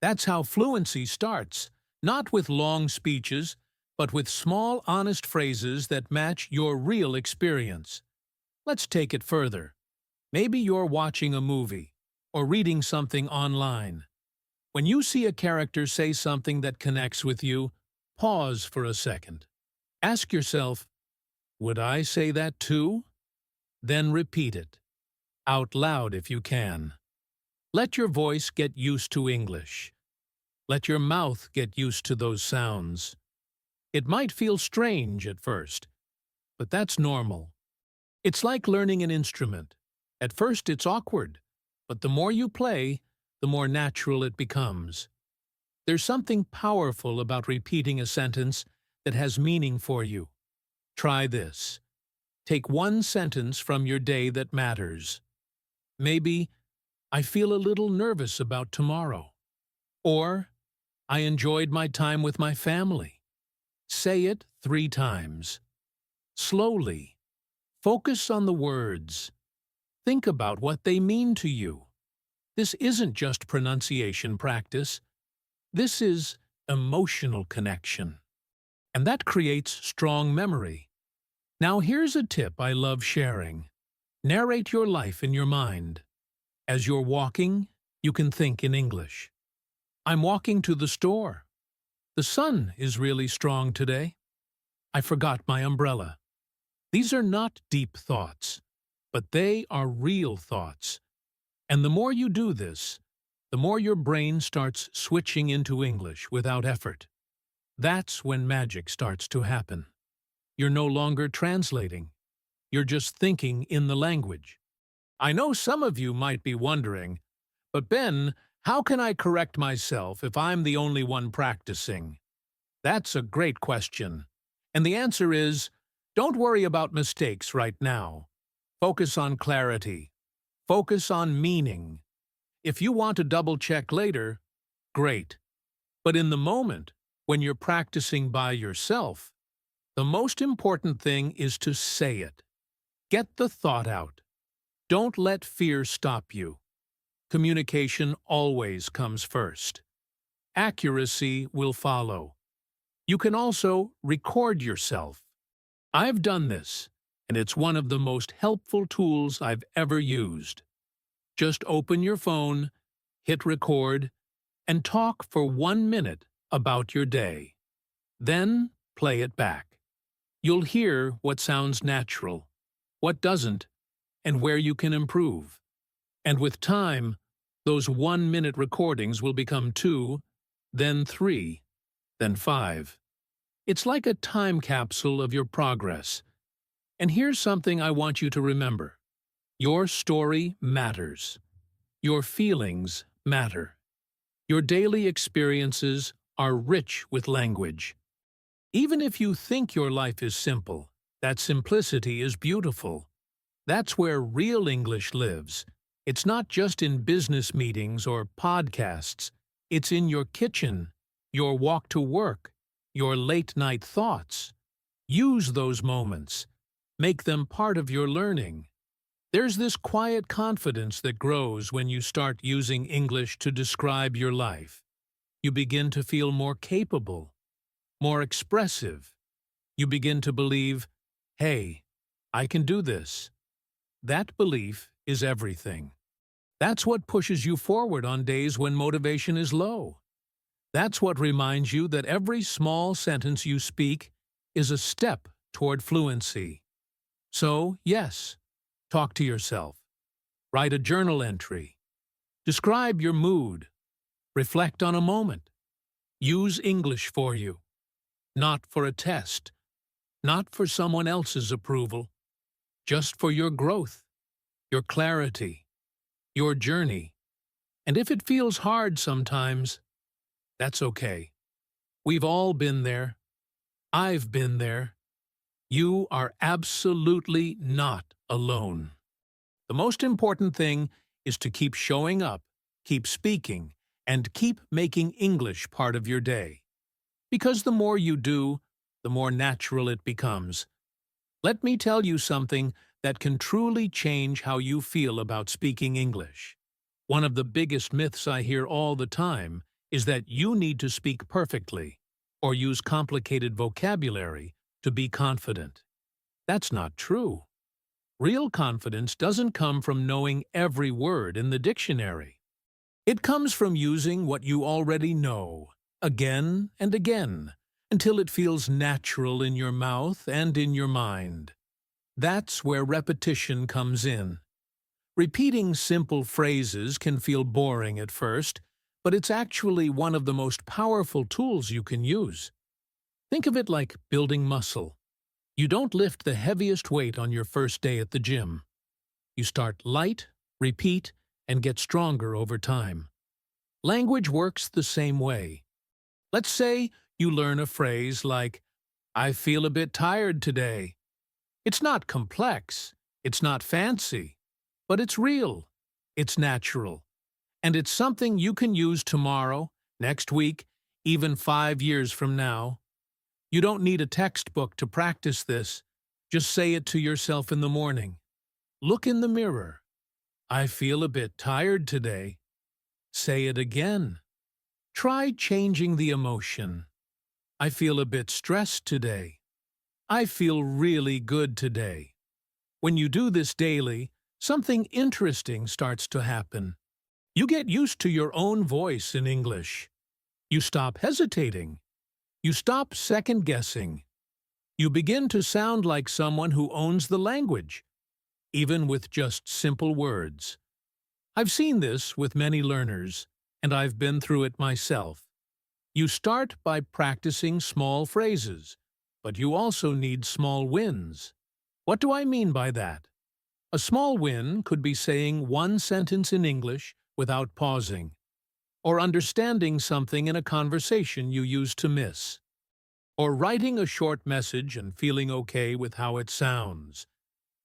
That's how fluency starts, not with long speeches, but with small, honest phrases that match your real experience. Let's take it further. Maybe you're watching a movie or reading something online. When you see a character say something that connects with you, pause for a second. Ask yourself, would I say that too? Then repeat it, out loud if you can. Let your voice get used to English. Let your mouth get used to those sounds. It might feel strange at first, but that's normal. It's like learning an instrument. At first it's awkward, but the more you play, the more natural it becomes. There's something powerful about repeating a sentence that has meaning for you. Try this. Take one sentence from your day that matters. Maybe, I feel a little nervous about tomorrow. Or, I enjoyed my time with my family. Say it 3 times. Slowly. Focus on the words. Think about what they mean to you. This isn't just pronunciation practice. This is emotional connection. And that creates strong memory. Now here's a tip I love sharing. Narrate your life in your mind. As you're walking, you can think in English. I'm walking to the store. The sun is really strong today. I forgot my umbrella. These are not deep thoughts, but they are real thoughts. And the more you do this, the more your brain starts switching into English without effort. That's when magic starts to happen. You're no longer translating. You're just thinking in the language. I know some of you might be wondering, but Ben, how can I correct myself if I'm the only one practicing? That's a great question. And the answer is, don't worry about mistakes right now. Focus on clarity. Focus on meaning. If you want to double-check later, great. But in the moment, when you're practicing by yourself, the most important thing is to say it. Get the thought out. Don't let fear stop you. Communication always comes first. Accuracy will follow. You can also record yourself. I've done this, and it's one of the most helpful tools I've ever used. Just open your phone, hit record, and talk for 1 minute about your day. Then play it back. You'll hear what sounds natural, what doesn't, and where you can improve. And with time, those 1-minute recordings will become 2, then 3, then 5. It's like a time capsule of your progress. And here's something I want you to remember. Your story matters. Your feelings matter. Your daily experiences are rich with language. Even if you think your life is simple, that simplicity is beautiful. That's where real English lives. It's not just in business meetings or podcasts. It's in your kitchen, your walk to work, your late-night thoughts. Use those moments. Make them part of your learning. There's this quiet confidence that grows when you start using English to describe your life. You begin to feel more capable, more expressive. You begin to believe, hey, I can do this. That belief is everything. That's what pushes you forward on days when motivation is low. That's what reminds you that every small sentence you speak is a step toward fluency. So, yes, talk to yourself. Write a journal entry. Describe your mood. Reflect on a moment. Use English for you. Not for a test. Not for someone else's approval. Just for your growth, your clarity, your journey. And if it feels hard sometimes, that's okay. We've all been there. I've been there. You are absolutely not alone. The most important thing is to keep showing up, keep speaking, and keep making English part of your day. Because the more you do, the more natural it becomes. Let me tell you something that can truly change how you feel about speaking English. One of the biggest myths I hear all the time is that you need to speak perfectly or use complicated vocabulary to be confident. That's not true. Real confidence doesn't come from knowing every word in the dictionary. It comes from using what you already know, again and again, until it feels natural in your mouth and in your mind. That's where repetition comes in. Repeating simple phrases can feel boring at first, but it's actually one of the most powerful tools you can use. Think of it like building muscle. You don't lift the heaviest weight on your first day at the gym. You start light, repeat, and get stronger over time. Language works the same way. Let's say you learn a phrase like, I feel a bit tired today. It's not complex, it's not fancy, but it's real, it's natural, and it's something you can use tomorrow, next week, even 5 years from now. You don't need a textbook to practice this. Just say it to yourself in the morning. Look in the mirror. I feel a bit tired today. Say it again. Try changing the emotion. I feel a bit stressed today. I feel really good today. When you do this daily, something interesting starts to happen. You get used to your own voice in English. You stop hesitating. You stop second-guessing. You begin to sound like someone who owns the language, even with just simple words. I've seen this with many learners, and I've been through it myself. You start by practicing small phrases, but you also need small wins. What do I mean by that? A small win could be saying one sentence in English without pausing, or understanding something in a conversation you used to miss, or writing a short message and feeling okay with how it sounds.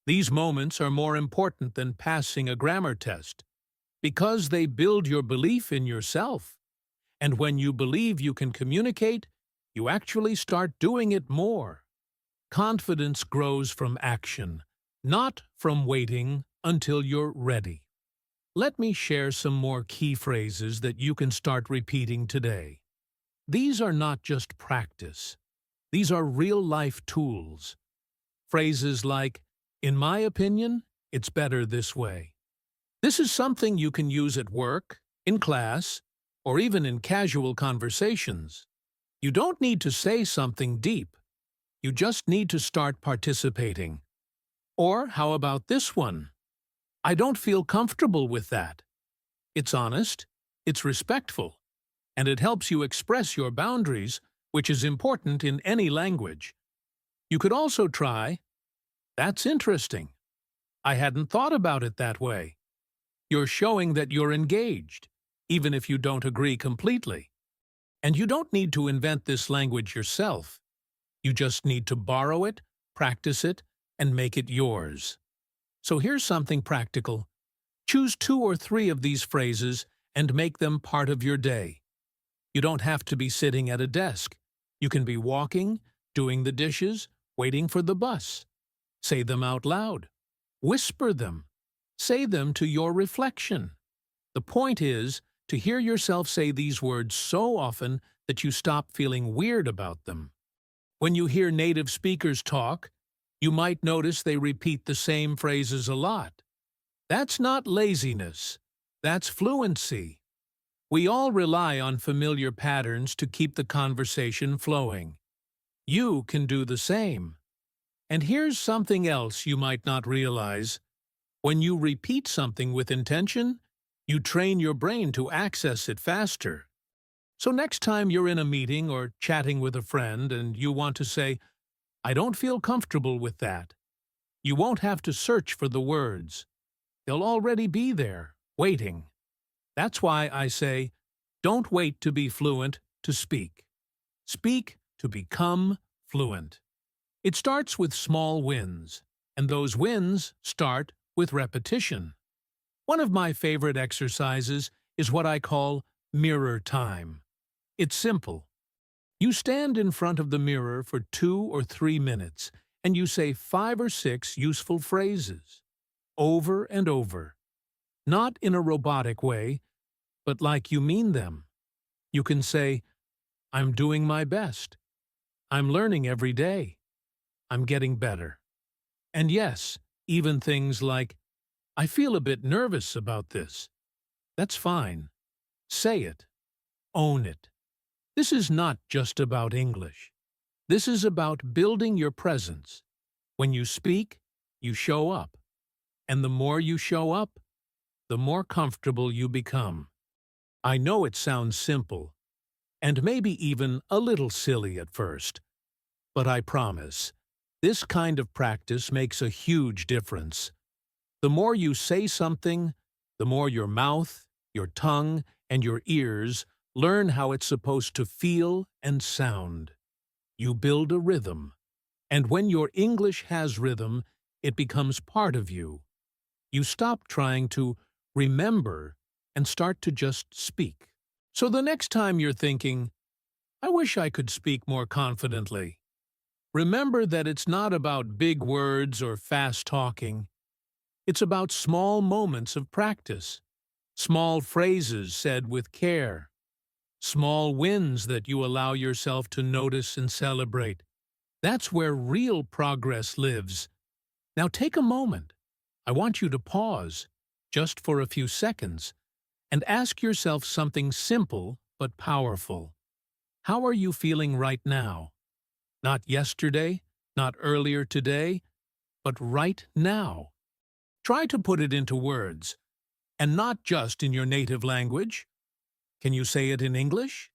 These moments are more important than passing a grammar test, because they build your belief in yourself. And when you believe you can communicate, you actually start doing it more. Confidence grows from action, not from waiting until you're ready. Let me share some more key phrases that you can start repeating today. These are not just practice. These are real-life tools. Phrases like, in my opinion, it's better this way. This is something you can use at work, in class, or even in casual conversations. You don't need to say something deep. You just need to start participating. Or how about this one? I don't feel comfortable with that. It's honest, it's respectful, and it helps you express your boundaries, which is important in any language. You could also try, "That's interesting. I hadn't thought about it that way." You're showing that you're engaged, even if you don't agree completely. And you don't need to invent this language yourself. You just need to borrow it, practice it, and make it yours. So here's something practical. Choose 2 or 3 of these phrases and make them part of your day. You don't have to be sitting at a desk. You can be walking, doing the dishes, waiting for the bus. Say them out loud. Whisper them. Say them to your reflection. The point is to hear yourself say these words so often that you stop feeling weird about them. When you hear native speakers talk, you might notice they repeat the same phrases a lot. That's not laziness. That's fluency. We all rely on familiar patterns to keep the conversation flowing. You can do the same. And here's something else you might not realize. When you repeat something with intention, you train your brain to access it faster. So next time you're in a meeting or chatting with a friend and you want to say, "I don't feel comfortable with that," you won't have to search for the words. They'll already be there, waiting. That's why I say, don't wait to be fluent to speak. Speak to become fluent. It starts with small wins, and those wins start with repetition. One of my favorite exercises is what I call mirror time. It's simple. You stand in front of the mirror for 2 or 3 minutes, and you say 5 or 6 useful phrases, over and over. Not in a robotic way, but like you mean them. You can say, "I'm doing my best. I'm learning every day. I'm getting better." And yes, even things like, "I feel a bit nervous about this." That's fine. Say it. Own it. This is not just about English. This is about building your presence. When you speak, you show up. And the more you show up, the more comfortable you become. I know it sounds simple, and maybe even a little silly at first, but I promise, this kind of practice makes a huge difference. The more you say something, the more your mouth, your tongue, and your ears learn how it's supposed to feel and sound. You build a rhythm, and when your English has rhythm, it becomes part of you. You stop trying to remember and start to just speak. So the next time you're thinking, "I wish I could speak more confidently," remember that it's not about big words or fast talking. It's about small moments of practice, small phrases said with care, small wins that you allow yourself to notice and celebrate. That's where real progress lives. Now take a moment. I want you to pause, just for a few seconds, and ask yourself something simple but powerful. How are you feeling right now? Not yesterday, not earlier today, but right now. Try to put it into words, and not just in your native language. Can you say it in English?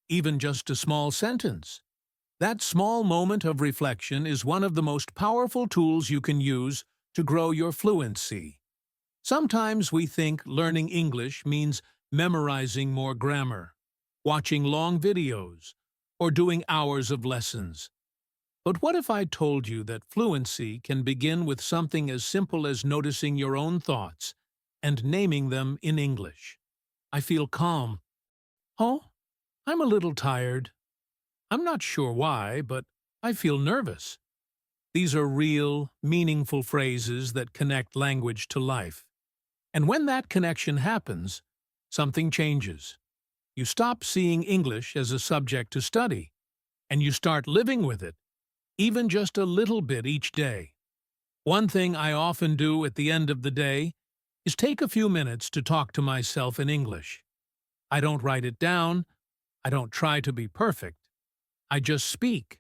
Even just a small sentence. That small moment of reflection is one of the most powerful tools you can use to grow your fluency. Sometimes we think learning English means memorizing more grammar, watching long videos, or doing hours of lessons. But what if I told you that fluency can begin with something as simple as noticing your own thoughts and naming them in English? I feel calm. Oh, I'm a little tired. I'm not sure why, but I feel nervous. These are real, meaningful phrases that connect language to life. And when that connection happens, something changes. You stop seeing English as a subject to study, and you start living with it, even just a little bit each day. One thing I often do at the end of the day is take a few minutes to talk to myself in English. I don't write it down. I don't try to be perfect. I just speak.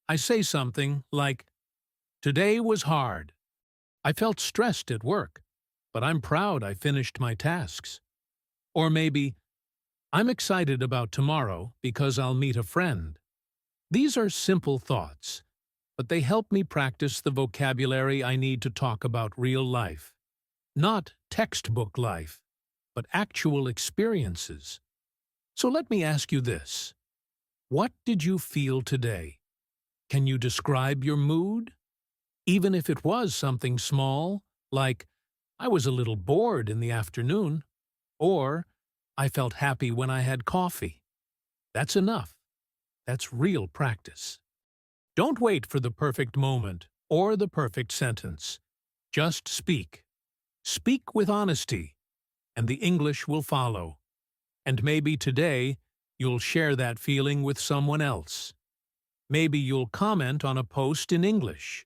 I say something like, "Today was hard. I felt stressed at work. but I'm proud I finished my tasks. Or maybe, I'm excited about tomorrow because I'll meet a friend. These are simple thoughts, but they help me practice the vocabulary I need to talk about real life. Not textbook life, but actual experiences. So let me ask you this. What did you feel today? Can you describe your mood? Even if it was something small, like, I was a little bored in the afternoon, or I felt happy when I had coffee. That's enough. That's real practice. Don't wait for the perfect moment or the perfect sentence. Just speak. Speak with honesty, and the English will follow. And maybe today, you'll share that feeling with someone else. Maybe you'll comment on a post in English,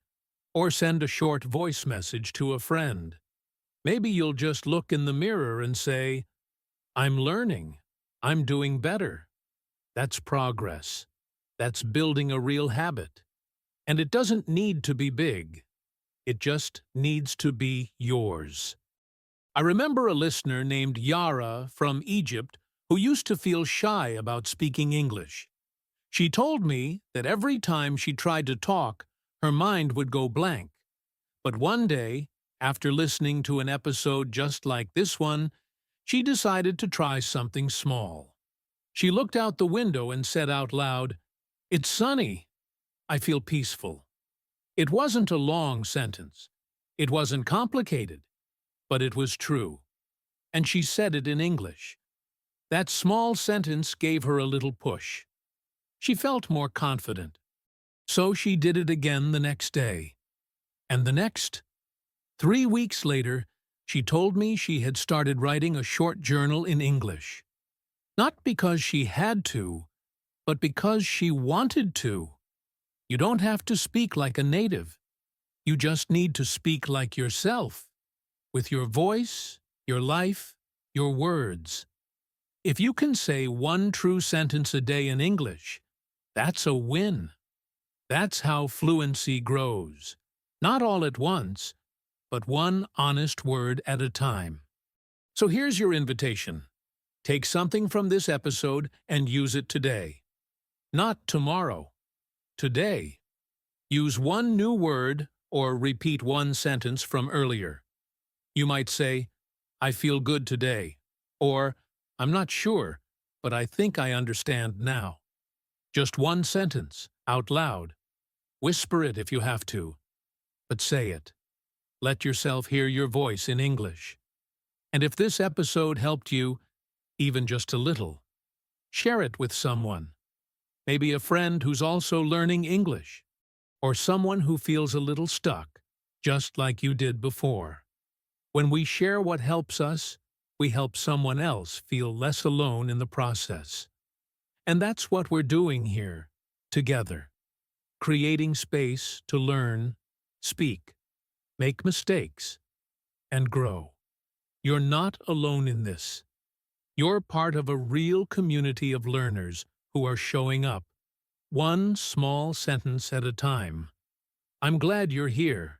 or send a short voice message to a friend. Maybe you'll just look in the mirror and say, I'm learning. I'm doing better. That's progress. That's building a real habit. And it doesn't need to be big. It just needs to be yours. I remember a listener named Yara from Egypt who used to feel shy about speaking English. She told me that every time she tried to talk, her mind would go blank. But one day, after listening to an episode just like this one, she decided to try something small. She looked out the window and said out loud, "It's sunny. I feel peaceful." It wasn't a long sentence. It wasn't complicated, but it was true. And she said it in English. That small sentence gave her a little push. She felt more confident. So she did it again the next day. And the next. 3 weeks later, she told me she had started writing a short journal in English. Not because she had to, but because she wanted to. You don't have to speak like a native. You just need to speak like yourself, with your voice, your life, your words. If you can say one true sentence a day in English, that's a win. That's how fluency grows. Not all at once, but one honest word at a time. So here's your invitation. Take something from this episode and use it today. Not tomorrow. Today. Use one new word or repeat one sentence from earlier. You might say, I feel good today, or I'm not sure, but I think I understand now. Just one sentence, out loud. Whisper it if you have to, but say it. Let yourself hear your voice in English. And if this episode helped you, even just a little, share it with someone. Maybe a friend who's also learning English, or someone who feels a little stuck, just like you did before. When we share what helps us, we help someone else feel less alone in the process. And that's what we're doing here, together. Creating space to learn, speak, make mistakes, and grow. You're not alone in this. You're part of a real community of learners who are showing up, one small sentence at a time. I'm glad you're here,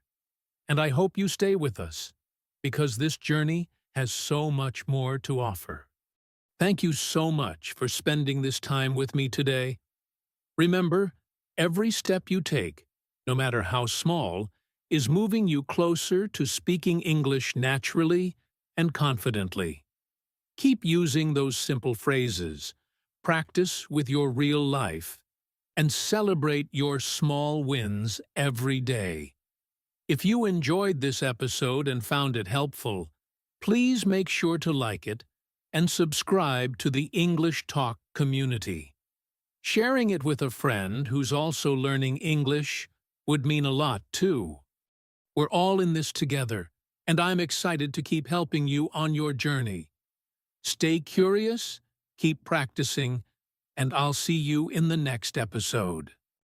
and I hope you stay with us, because this journey has so much more to offer. Thank you so much for spending this time with me today. Remember, every step you take, no matter how small, is moving you closer to speaking English naturally and confidently. Keep using those simple phrases, practice with your real life, and celebrate your small wins every day. If you enjoyed this episode and found it helpful, please make sure to like it and subscribe to the English Talk community. Sharing it with a friend who's also learning English would mean a lot too. We're all in this together, and I'm excited to keep helping you on your journey. Stay curious, keep practicing, and I'll see you in the next episode.